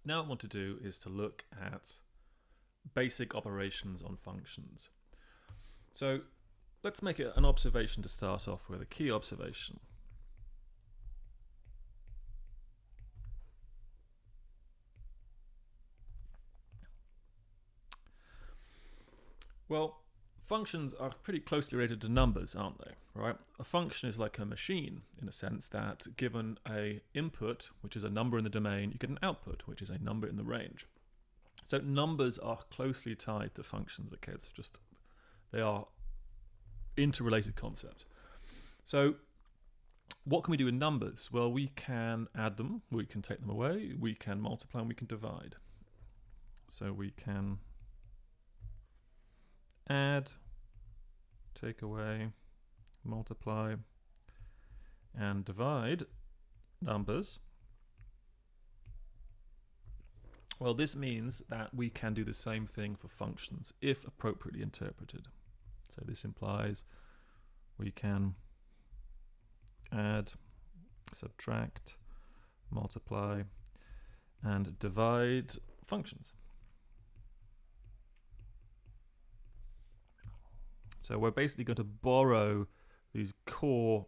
Now what I want to do is to look at basic operations on functions. So let's make it an observation to start off with, a key observation. Well, functions are pretty closely related to numbers, aren't they? Right? A function is like a machine in a sense that given a input, which is a number in the domain, you get an output, which is a number in the range. So numbers are closely tied to functions, okay? It's just, they are interrelated concepts. So what can we do in numbers? Well, we can add them, we can take them away, we can multiply, and we can divide. So we can add, take away, multiply, and divide numbers. Well, this means that we can do the same thing for functions if appropriately interpreted. So this implies we can add, subtract, multiply, and divide functions. So we're basically going to borrow these core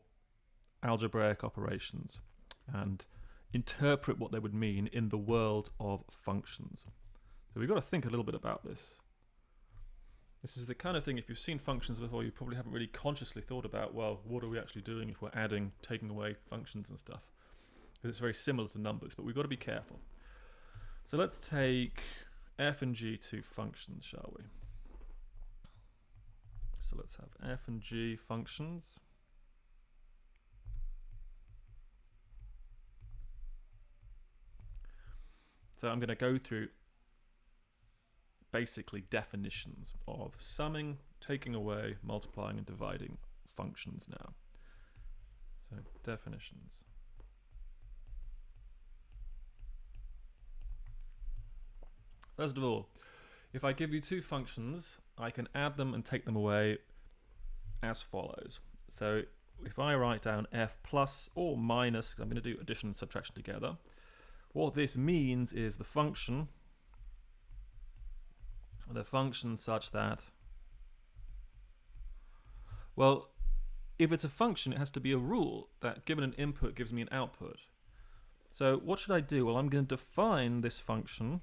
algebraic operations and interpret what they would mean in the world of functions. So we've got to think a little bit about this. This is the kind of thing, if you've seen functions before, you probably haven't really consciously thought about, well, what are we actually doing if we're adding, taking away functions and stuff? Because it's very similar to numbers, but we've got to be careful. So let's take f and g to functions, shall we? So let's have f and g functions. So I'm going to go through basically definitions of summing, taking away, multiplying, and dividing functions now. So definitions. First of all, if I give you two functions, I can add them and take them away as follows. So if I write down f plus or minus, because I'm going to do addition and subtraction together, what this means is the function such that, well, if it's a function, it has to be a rule that given an input gives me an output. So what should I do? Well, I'm going to define this function.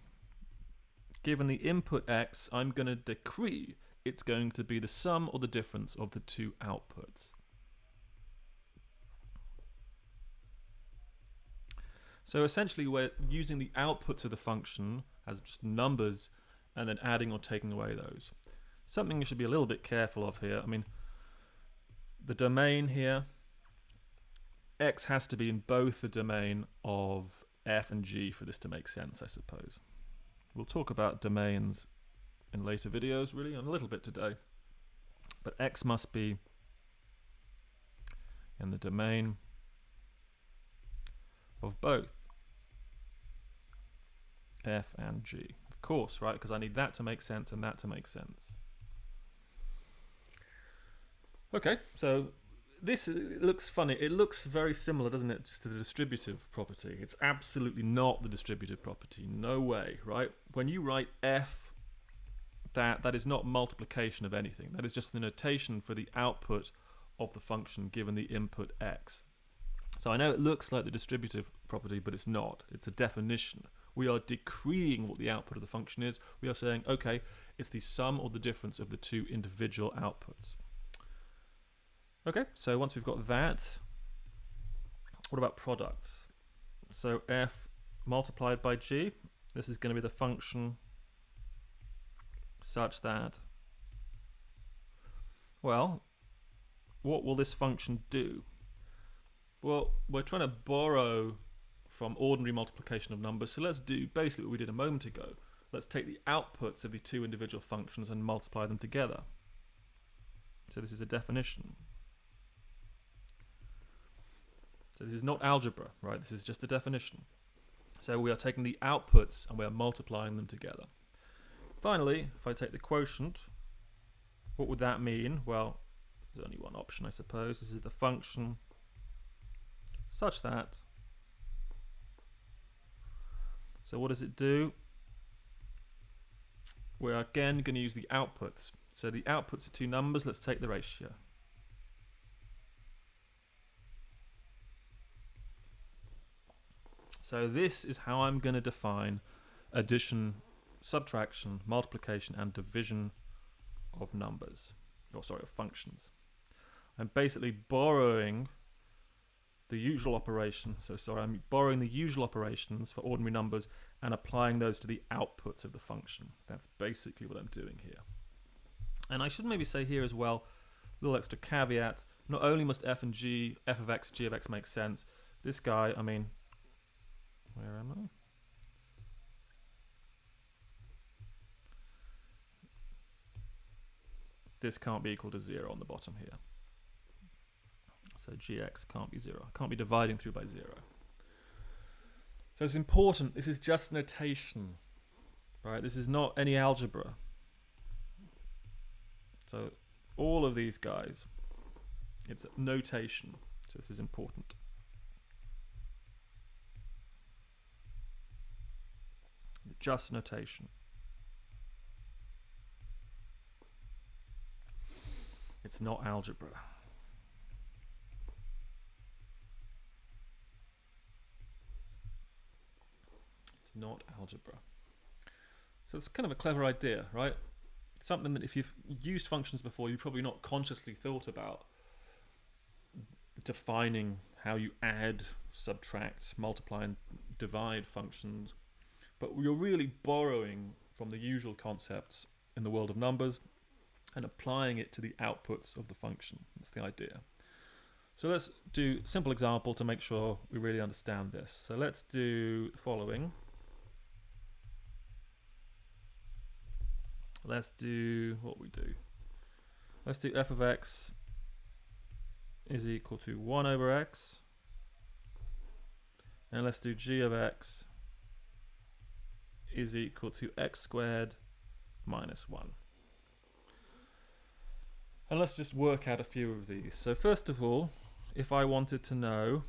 Given the input x, I'm going to decree it's going to be the sum or the difference of the two outputs. So essentially we're using the outputs of the function as just numbers and then adding or taking away those. Something you should be a little bit careful of here. I mean, the domain here, x has to be in both the domain of f and g for this to make sense, I suppose. We'll talk about domains in later videos, really, a little bit today. But x must be in the domain of both f and g. Of course, right? Because I need that to make sense and that to make sense. Okay, so this looks funny. It looks very similar, doesn't it, just to the distributive property. It's absolutely not the distributive property. No way, right? When you write f, that is not multiplication of anything. That is just the notation for the output of the function given the input x. So I know it looks like the distributive property, but it's not. It's a definition. We are decreeing what the output of the function is. We are saying, okay, it's the sum or the difference of the two individual outputs. Okay, so once we've got that, what about products? So f multiplied by g, this is going to be the function such that, well, what will this function do? Well, we're trying to borrow from ordinary multiplication of numbers, so let's do basically what we did a moment ago. Let's take the outputs of the two individual functions and multiply them together. So this is a definition. So this is not algebra, right? This is just a definition. So we are taking the outputs and we are multiplying them together. Finally, if I take the quotient, what would that mean? Well, there's only one option, I suppose. This is the function such that. So what does it do? We're again going to use the outputs. So the outputs are two numbers. Let's take the ratio. So this is how I'm going to define addition, subtraction, multiplication, and division of numbers. Or sorry, of functions. I'm basically borrowing the usual operations. I'm borrowing the usual operations for ordinary numbers and applying those to the outputs of the function. That's basically what I'm doing here. And I should maybe say here as well, a little extra caveat, not only must f and g, f of x, g of x make sense, this guy, I mean, where am I? This can't be equal to 0 on the bottom here. So gx can't be 0. Can't be dividing through by 0. So it's important. This is just notation, right? This is not any algebra. So all of these guys, it's notation. So this is important. Just notation. It's not algebra. It's not algebra. So it's kind of a clever idea, right? Something that if you've used functions before, you've probably not consciously thought about defining how you add, subtract, multiply, and divide functions. But you're really borrowing from the usual concepts in the world of numbers and applying it to the outputs of the function. That's the idea. So let's do a simple example to make sure we really understand this. So let's do the following. Let's do what we do. Let's do f of x is equal to 1 over x. And let's do g of x is equal to x squared minus 1. And let's just work out a few of these. So first of all, if I wanted to know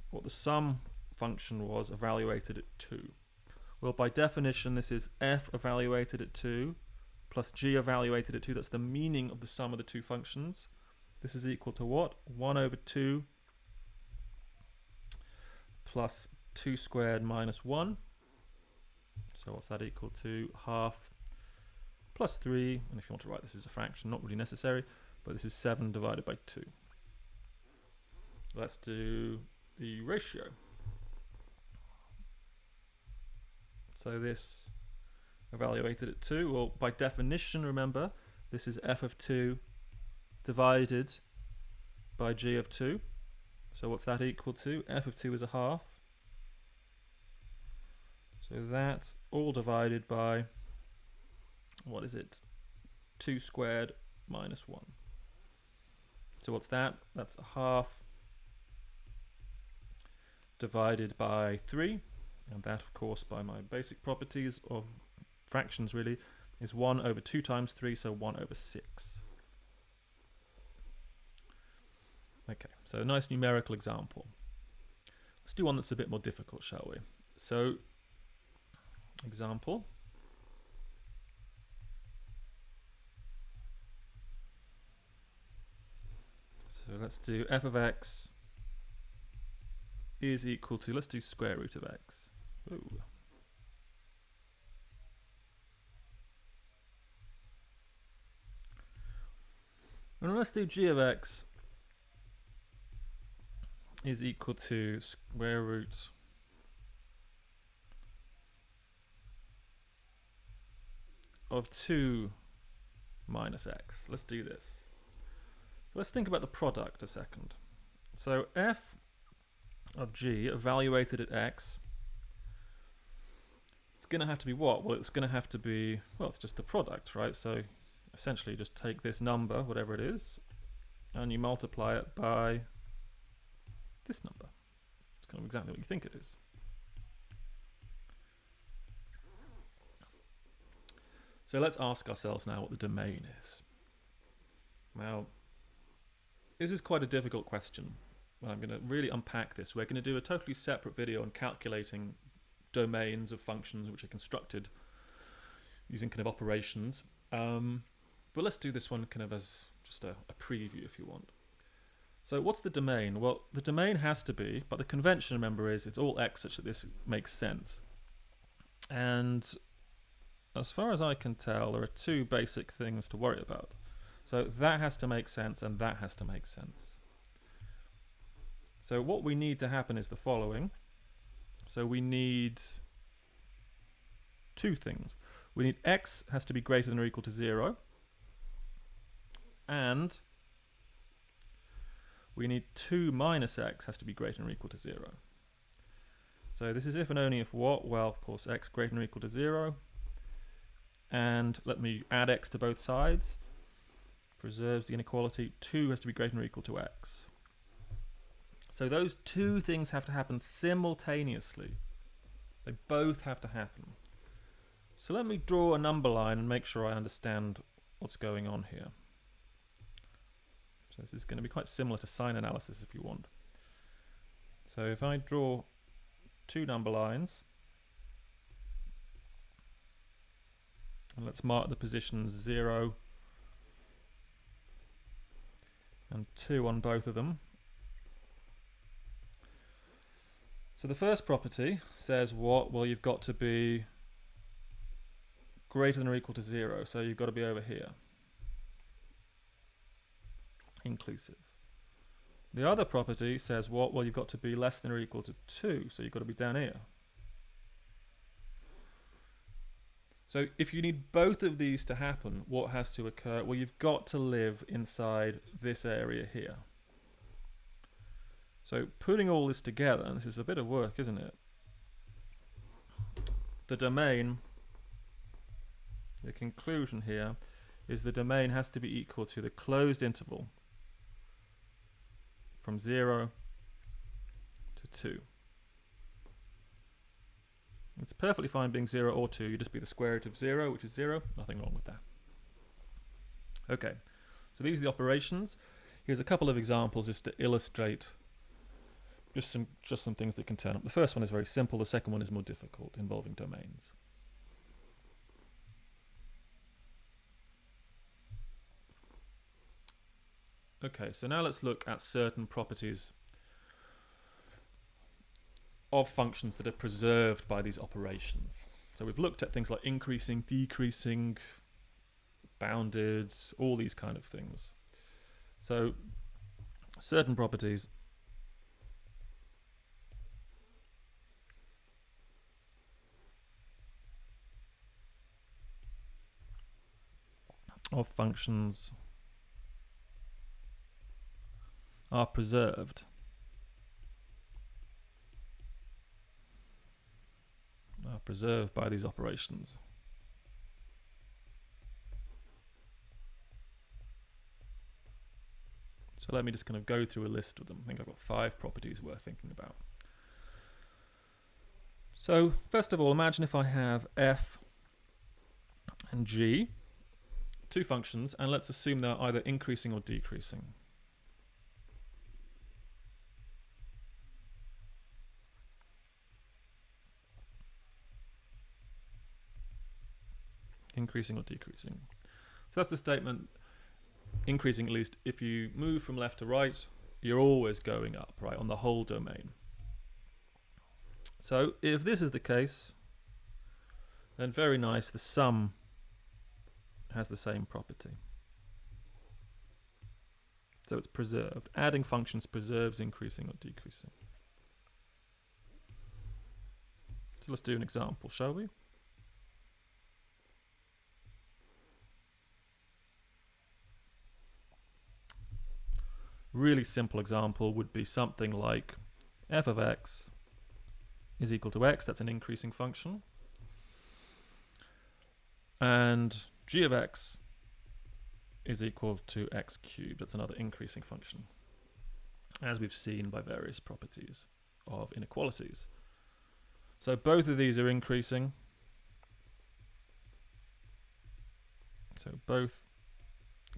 what the sum function was evaluated at 2, well, by definition, this is f evaluated at 2 plus g evaluated at 2. That's the meaning of the sum of the two functions. This is equal to what? 1 over 2 plus 2 squared minus 1. So what's that equal to? Half plus 3, and if you want to write this as a fraction, not really necessary, but this is 7 divided by 2. Let's do the ratio. So this evaluated at 2, well, by definition, remember, this is f of 2 divided by g of 2. So what's that equal to? F of 2 is a half. So that's all divided by, what is it? 2 squared minus 1. So what's that? That's a half divided by 3. And that, of course, by my basic properties of fractions, really, is 1 over 2 times 3, so 1 over 6. Okay, so a nice numerical example. Let's do one that's a bit more difficult, shall we? So, example. So let's do f of x is equal to, let's do square root of x. Ooh. And let's do g of x is equal to square root of 2 minus x. Let's do this. Let's think about the product a second. So f of g evaluated at x, it's going to have to be what? Well, it's going to have to be, well, it's just the product, right? So essentially just take this number, whatever it is, and you multiply it by this number. It's kind of exactly what you think it is. So let's ask ourselves now what the domain is. Now, this is quite a difficult question. I'm going to really unpack this. We're going to do a totally separate video on calculating domains of functions which are constructed using kind of operations. But let's do this one kind of as just a preview if you want. So what's the domain? Well, the domain has to be, but the convention, remember, is it's all x such that this makes sense. And as far as I can tell, there are two basic things to worry about. So that has to make sense and that has to make sense. So what we need to happen is the following. So we need two things. We need x has to be greater than or equal to 0, and we need 2 minus x has to be greater than or equal to 0. So this is if and only if what? Well, of course, x greater than or equal to 0. And let me add x to both sides. Preserves the inequality. 2 has to be greater than or equal to x. So those two things have to happen simultaneously. They both have to happen. So let me draw a number line and make sure I understand what's going on here. So this is going to be quite similar to sign analysis if you want. So if I draw two number lines, and let's mark the positions 0 and 2 on both of them. So the first property says what? Well, you've got to be greater than or equal to 0, so you've got to be over here. Inclusive. The other property says what? Well, you've got to be less than or equal to 2, so you've got to be down here. So if you need both of these to happen, what has to occur? Well, you've got to live inside this area here. So putting all this together, and this is a bit of work, isn't it? The domain, the conclusion here, is the domain has to be equal to the closed interval from 0 to 2. It's perfectly fine being 0 or 2. You just be the square root of 0, which is 0. Nothing wrong with that. Okay, so these are the operations. Here's a couple of examples just to illustrate just some things that can turn up. The first one is very simple. The second one is more difficult, involving domains. Okay, so now let's look at certain properties of functions that are preserved by these operations. So we've looked at things like increasing, decreasing, bounded, all these kind of things. So certain properties of functions are preserved by these operations. So let me just kind of go through a list of them. I think I've got 5 properties worth thinking about. So first of all, imagine if I have f and g, two functions, and let's assume they're either increasing or decreasing. Increasing or decreasing. So that's the statement, increasing at least. If you move from left to right, you're always going up, right, on the whole domain. So if this is the case, then very nice, the sum has the same property. So it's preserved. Adding functions preserves increasing or decreasing. So let's do an example, shall we? Really simple example would be something like f of x is equal to x, that's an increasing function, and g of x is equal to x cubed, that's another increasing function, as we've seen by various properties of inequalities. So both of these are increasing, so both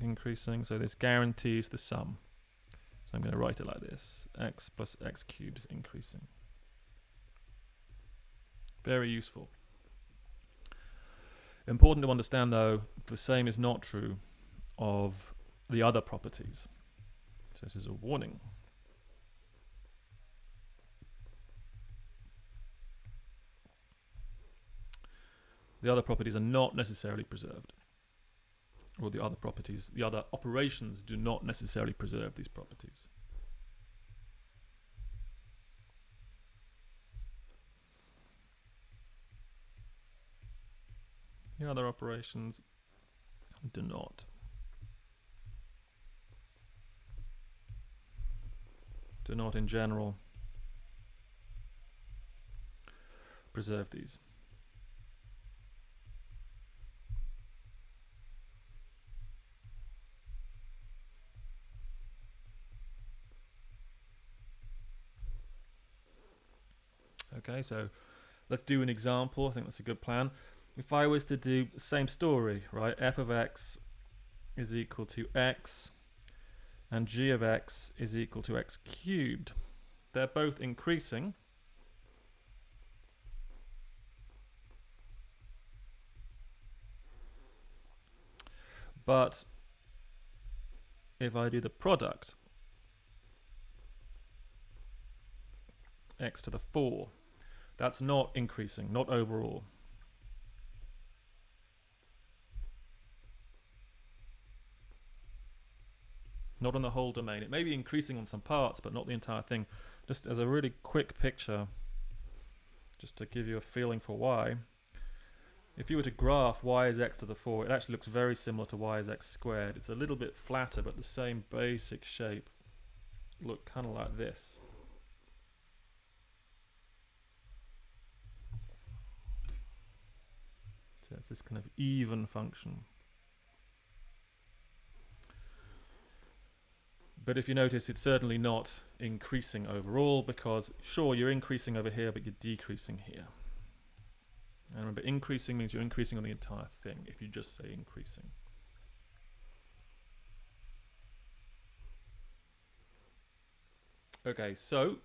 increasing, so this guarantees the sum. So I'm going to write it like this. X plus x cubed is increasing. Very useful. Important to understand, though, the same is not true of the other properties. So this is a warning. The other properties are not necessarily preserved. Or the other properties, the other operations do not necessarily preserve these properties. The other operations do not. Do not in general preserve these. Okay, so let's do an example. I think that's a good plan. If I was to do the same story, right, f of x is equal to x and g of x is equal to x cubed. They're both increasing. But if I do the product, x to the 4, that's not increasing, not overall. Not on the whole domain. It may be increasing on some parts, but not the entire thing. Just as a really quick picture, just to give you a feeling for why. If you were to graph y is x to the 4, it actually looks very similar to y is x squared. It's a little bit flatter, but the same basic shape. Look kind of like this. So it's this kind of even function. But if you notice, it's certainly not increasing overall, because sure, you're increasing over here, but you're decreasing here. And remember, increasing means you're increasing on the entire thing if you just say increasing. Okay, so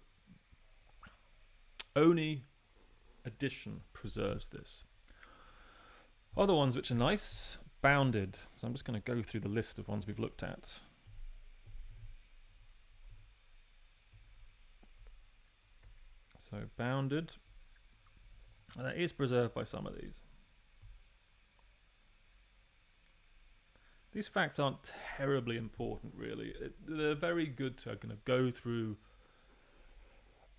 only addition preserves this. Other ones which are nice, bounded. So I'm just going to go through the list of ones we've looked at. So bounded, and that is preserved by some of these. These facts aren't terribly important, really. They're very good to kind of go through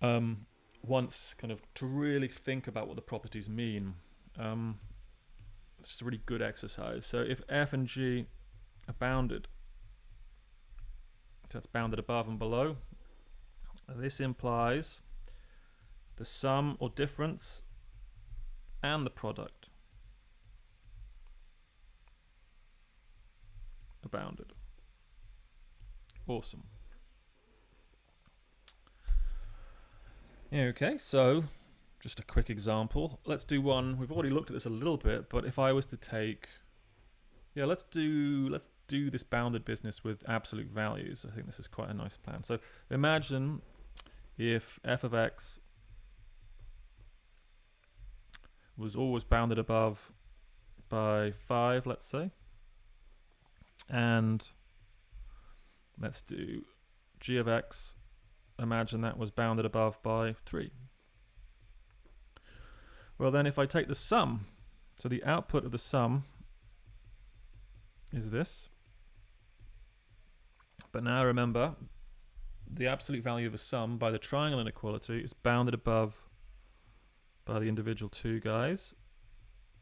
once, kind of to really think about what the properties mean. It's just a really good exercise. So if f and g are bounded, so that's bounded above and below, this implies the sum or difference and the product are bounded. Awesome. Okay, so just a quick example. Let's do one. We've already looked at this a little bit, but if I was to take, let's do this bounded business with absolute values. I think this is quite a nice plan. So imagine if f of x was always bounded above by 5, let's say. And let's do g of x. Imagine that was bounded above by 3. Well, then if I take the sum, so the output of the sum is this. But now remember, the absolute value of a sum by the triangle inequality is bounded above by the individual two guys,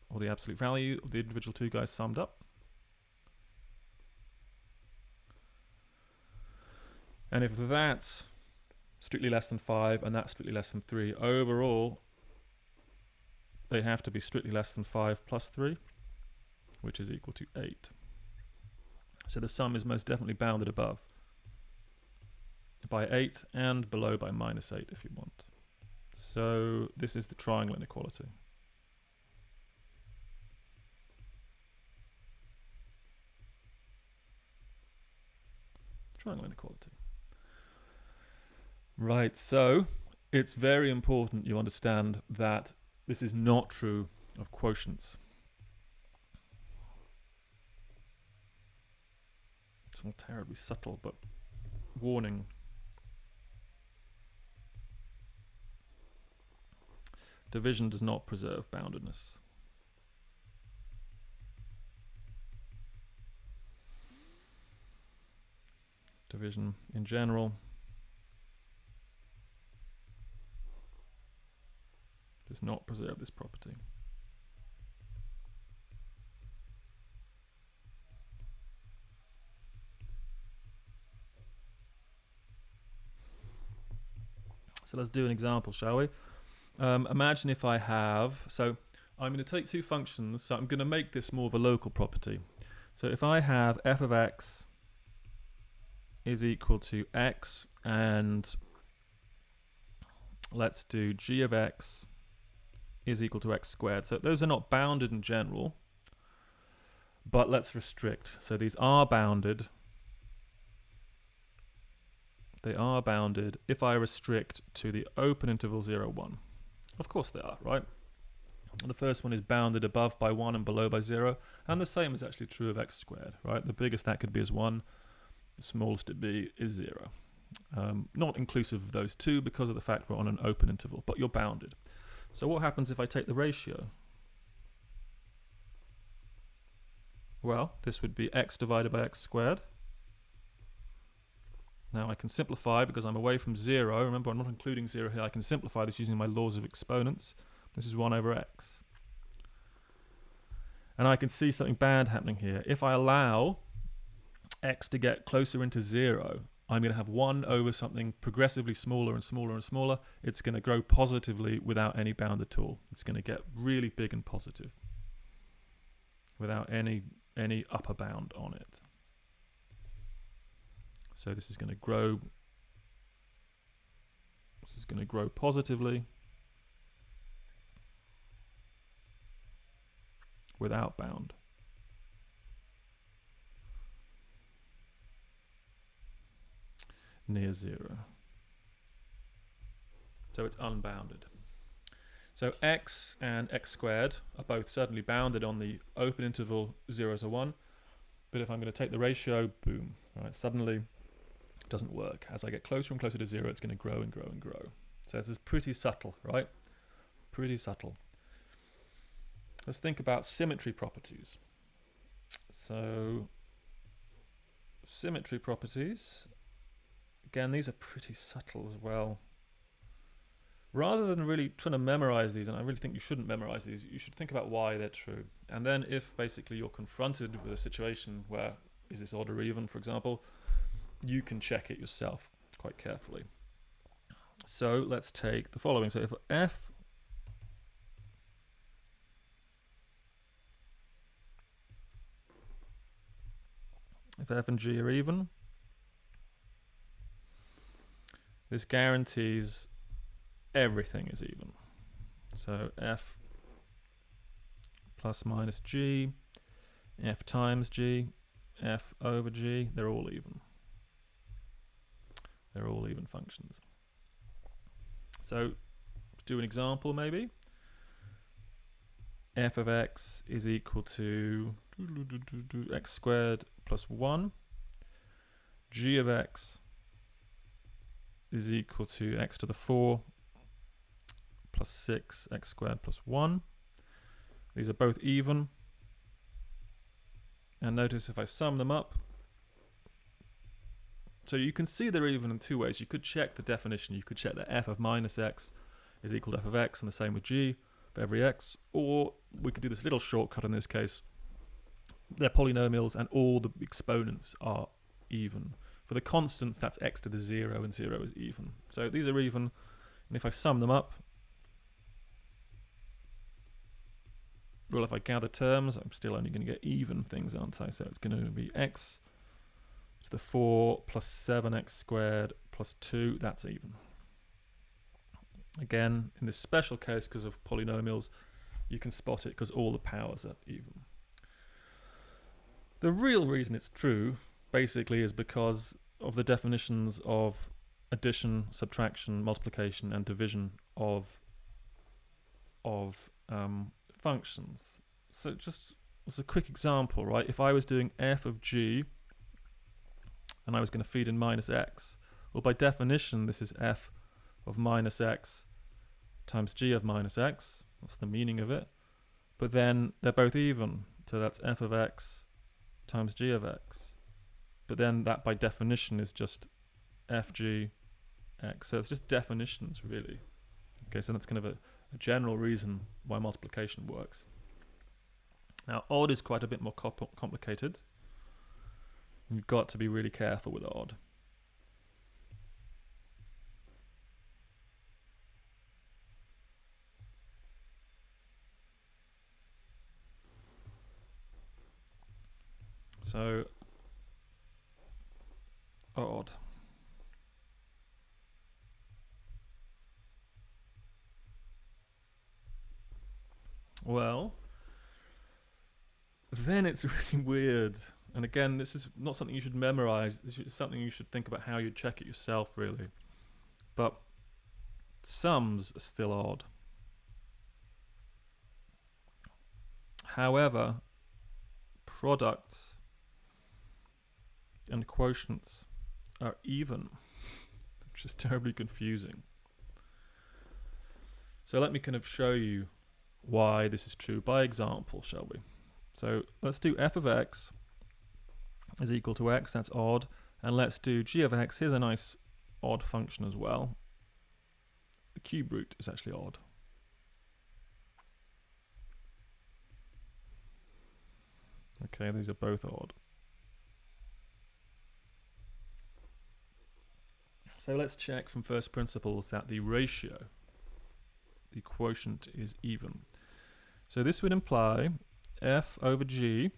or the absolute value of the individual two guys summed up. And if that's strictly less than 5 and that's strictly less than 3, overall they have to be strictly less than 5 plus 3, which is equal to 8. So the sum is most definitely bounded above by 8 and below by minus 8 if you want. So this is the triangle inequality. Triangle inequality. Right, so it's very important you understand that This is not true of quotients. It's not terribly subtle, but warning. Division does not preserve boundedness. Division in general does not preserve this property. So let's do an example, shall we? Imagine if I have, so I'm going to take two functions, so I'm going to make this more of a local property. So if I have f of x is equal to x, and let's do g of x is equal to x squared. So those are not bounded in general, but let's restrict. So these are bounded. They are bounded if I restrict to the open interval 0, 1. Of course they are, right? The first one is bounded above by 1 and below by 0, and the same is actually true of x squared, right? The biggest that could be is 1, the smallest it be is 0. Not inclusive of those two because of the fact we're on an open interval, but you're bounded. So what happens if I take the ratio? Well, this would be x divided by x squared. Now I can simplify because I'm away from 0. Remember, I'm not including 0 here. I can simplify this using my laws of exponents. This is 1 over x. And I can see something bad happening here. If I allow x to get closer into 0, I'm going to have 1 over something progressively smaller and smaller and smaller. It's going to grow positively without any bound at all. It's going to get really big and positive without any upper bound on it. So this is going to grow. This is going to grow positively without bound. Near 0. So it's unbounded. So x and x squared are both certainly bounded on the open interval 0 to 1. But if I'm going to take the ratio, boom, right, suddenly it doesn't work. As I get closer and closer to 0, it's going to grow and grow and grow. So this is pretty subtle, right? Pretty subtle. Let's think about symmetry properties. So symmetry properties, again, these are pretty subtle as well. Rather than really trying to memorize these, and I really think you shouldn't memorize these, you should think about why they're true. And then if basically you're confronted with a situation where is this odd or even, for example, you can check it yourself quite carefully. So let's take the following. So if f and g are even, this guarantees everything is even. So f plus minus g, f times g, f over g, they're all even. They're all even functions. So let's do an example maybe. F of x is equal to x squared plus 1. G of x is equal to x to the 4 plus 6 x squared plus 1. These are both even. And notice if I sum them up, so you can see they're even in two ways. You could check the definition. You could check that f of minus x is equal to f of x, and the same with g for every x. Or we could do this little shortcut in this case. They're polynomials and all the exponents are even. For the constants, that's x to the 0, and 0 is even. So these are even, and if I sum them up, well, if I gather terms, I'm still only going to get even things, aren't I? So it's going to be x to the 4 plus 7x squared plus 2, that's even. Again, in this special case, because of polynomials, you can spot it because all the powers are even. The real reason it's true, basically, is because of the definitions of addition, subtraction, multiplication, and division of of functions. So just as a quick example, right? If I was doing f of g and I was going to feed in minus x, well, by definition, this is f of minus x times g of minus x. That's the meaning of it. But then they're both even, so that's f of x times g of x. But then that by definition is just fg x. So it's just definitions, really. Okay, so that's kind of a general reason why multiplication works. Now, odd is quite a bit more complicated. You've got to be really careful with odd. So, odd. Well, then it's really weird. And again, this is not something you should memorize. This is something you should think about how you check it yourself, really. But sums are still odd. However, products and quotients are even, which is terribly confusing. So let me kind of show you why this is true by example, shall we? So let's do f of x is equal to x, that's odd, and let's do g of x. Here's a nice odd function as well. The cube root is actually odd. Okay, these are both odd. So let's check from first principles that the ratio, the quotient, is even. So this would imply f over g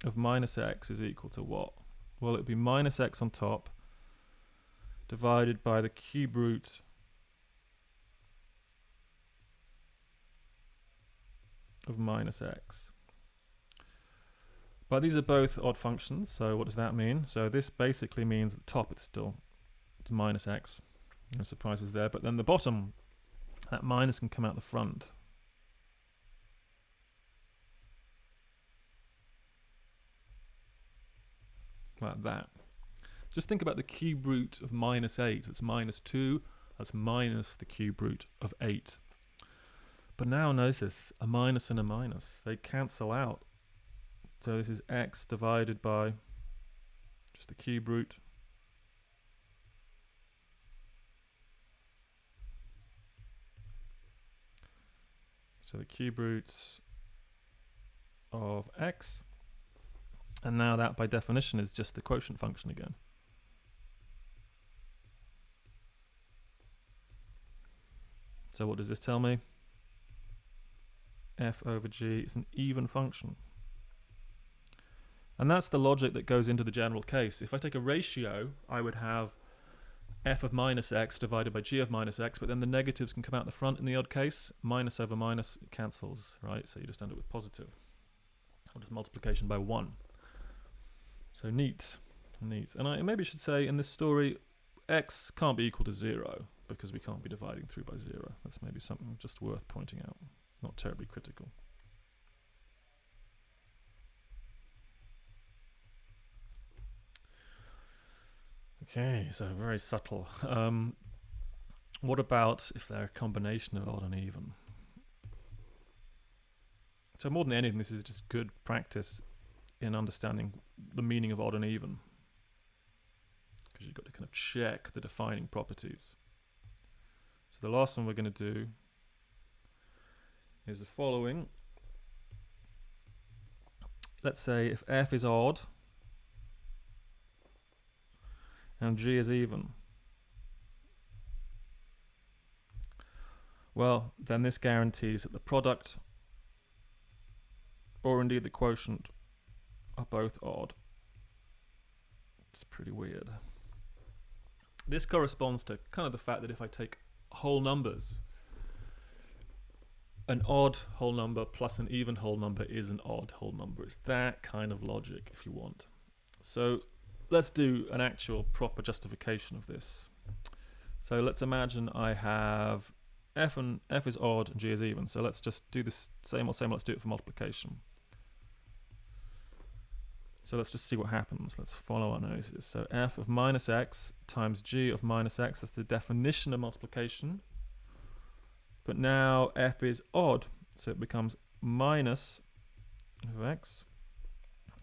of minus x is equal to what? Well, it would be minus x on top divided by the cube root of minus x. But these are both odd functions, so what does that mean? So this basically means at the top it's minus x. No surprises there. But then the bottom, that minus can come out the front. Like that. Just think about the cube root of minus 8. That's minus 2. That's minus the cube root of 8. But now notice, a minus and a minus, they cancel out. So this is x divided by just the cube root so the cube roots of x, and now that by definition is just the quotient function again. So what does this tell me? F over g is an even function. And that's the logic that goes into the general case. If I take a ratio, I would have f of minus x divided by g of minus x, but then the negatives can come out the front in the odd case. Minus over minus cancels, right? So you just end up with positive. Or just multiplication by 1. So neat. And I maybe should say in this story, x can't be equal to 0 because we can't be dividing through by 0. That's maybe something just worth pointing out. Not terribly critical. Okay, so very subtle. What about if they're a combination of odd and even? So more than anything, this is just good practice in understanding the meaning of odd and even, because you've got to kind of check the defining properties. So the last one we're going to do is the following. Let's say if f is odd and g is even, well, then this guarantees that the product or indeed the quotient are both odd. It's pretty weird. This corresponds to kind of the fact that if I take whole numbers, an odd whole number plus an even whole number is an odd whole number. It's that kind of logic, if you want. So let's do an actual proper justification of this. So let's imagine I have f is odd and g is even. So let's just do this same. Let's do it for multiplication. So let's just see what happens. Let's follow our noses. So f of minus x times g of minus x, that's the definition of multiplication. But now f is odd, so it becomes minus of x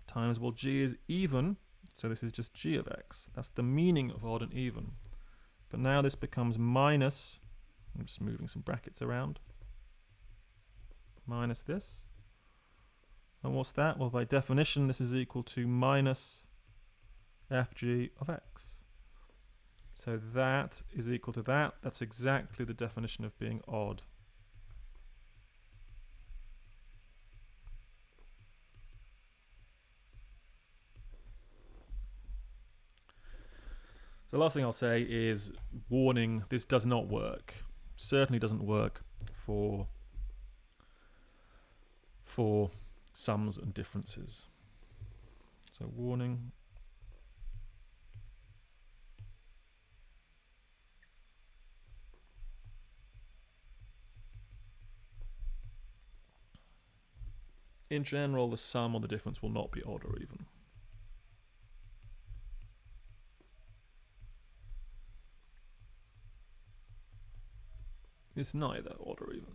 times, well, g is even, so this is just g of x. That's the meaning of odd and even. But now this becomes minus, I'm just moving some brackets around, minus this. And what's that? Well, by definition, this is equal to minus fg of x. So that is equal to that. That's exactly the definition of being odd. So the last thing I'll say is, warning, this does not work. Certainly doesn't work for sums and differences. So warning. In general, the sum or the difference will not be odd or even. It's neither odd or even.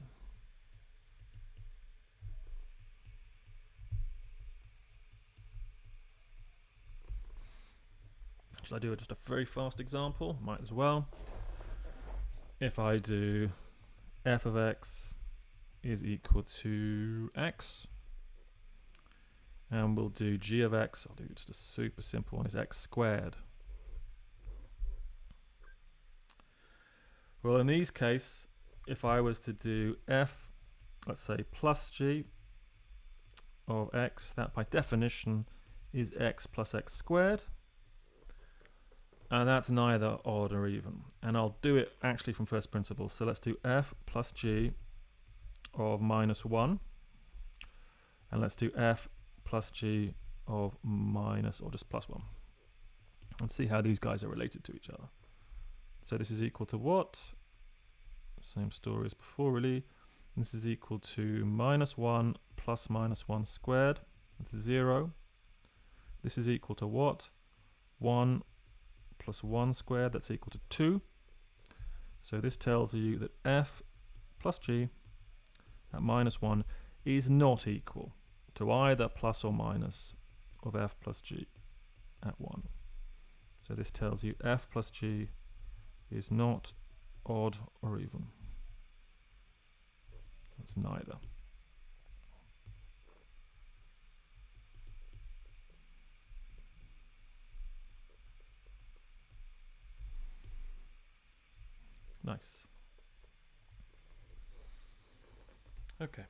Should I do just a very fast example? Might as well. If I do f of x is equal to x, and we'll do g of x, I'll do just a super simple one, is x squared. Well, in these case, if I was to do f, let's say plus g of x, that by definition is x plus x squared. And that's neither odd or even. And I'll do it actually from first principles. So let's do f plus g of minus 1. And let's do f plus g of minus, or just plus 1. And see how these guys are related to each other. So this is equal to what? Same story as before, really. This is equal to minus 1 plus minus 1 squared. That's 0. This is equal to what? 1 plus 1 squared, that's equal to 2. So this tells you that f plus g at minus 1 is not equal to either plus or minus of f plus g at 1. So this tells you f plus g is not odd or even. It's neither. Nice. Okay.